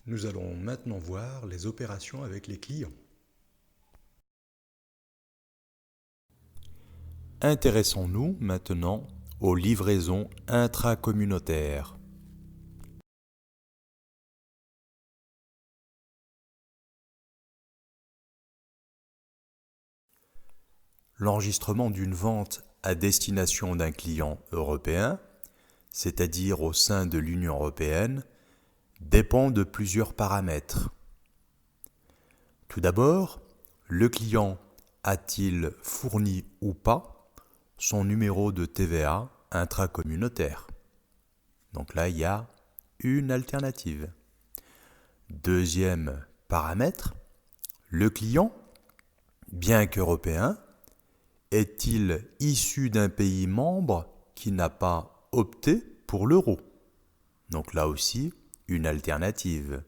Nous allons maintenant voir les opérations avec les clients. Intéressons-nous maintenant aux livraisons intracommunautaires. L'enregistrement d'une vente à destination d'un client européen, c'est-à-dire au sein de l'Union européenne, dépend de plusieurs paramètres. Tout d'abord, le client a-t-il fourni ou pas son numéro de TVA intracommunautaire? Donc là, il y a une alternative. Deuxième paramètre, le client, bien qu'européen, est-il issu d'un pays membre qui n'a pas opté pour l'euro? Donc là aussi, une alternative.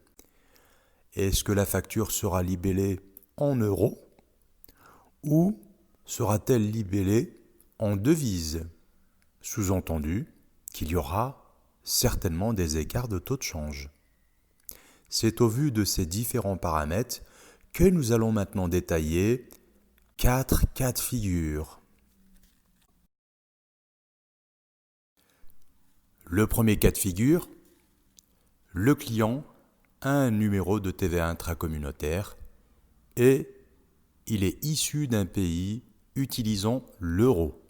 Est-ce que la facture sera libellée en euros ou sera-t-elle libellée en devises? Sous-entendu qu'il y aura certainement des écarts de taux de change. C'est au vu de ces différents paramètres que nous allons maintenant détailler 4 cas de figure. Le premier cas de figure, le client a un numéro de TVA intracommunautaire et il est issu d'un pays utilisant l'euro.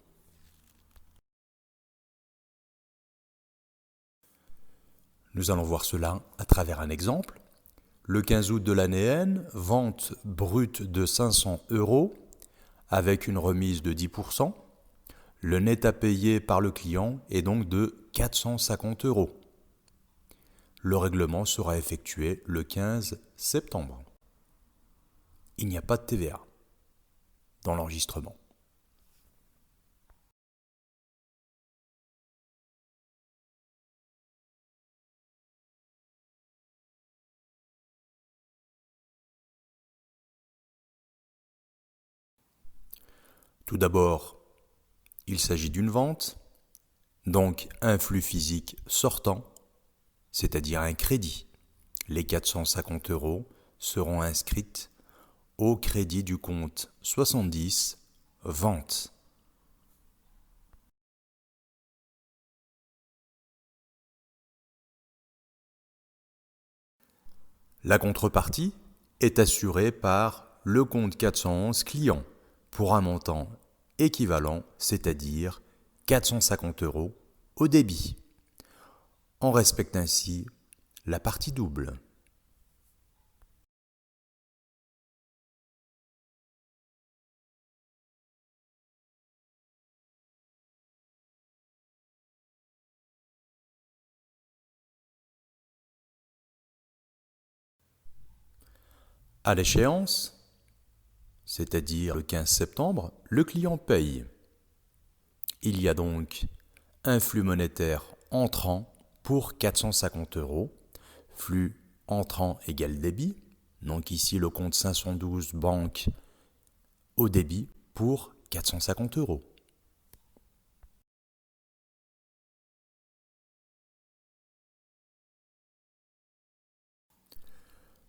Nous allons voir cela à travers un exemple. Le 15 août de l'année N, vente brute de 500 € avec une remise de 10%. Le net à payer par le client est donc de 450 €. Le règlement sera effectué le 15 septembre. Il n'y a pas de TVA dans l'enregistrement. Tout d'abord, il s'agit d'une vente, donc un flux physique sortant, c'est-à-dire un crédit. Les 450 € seront inscrites au crédit du compte 70, vente. La contrepartie est assurée par le compte 411 client pour un montant équivalent, c'est-à-dire 450 € au débit. On respecte ainsi la partie double. À l'échéance, c'est-à-dire le 15 septembre, le client paye. Il y a donc un flux monétaire entrant pour 450 €. Flux entrant égale débit. Donc ici, le compte 512 banque au débit pour 450 €.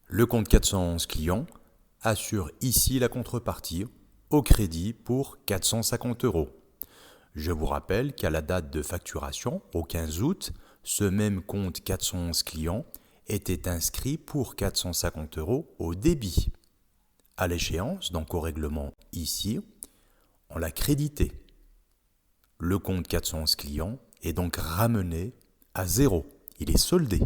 Le compte 411 client assure ici la contrepartie au crédit pour 450 €. Je vous rappelle qu'à la date de facturation, au 15 août, ce même compte 411 client était inscrit pour 450 € au débit. À l'échéance, donc au règlement ici, on l'a crédité. Le compte 411 client est donc ramené à zéro. Il est soldé.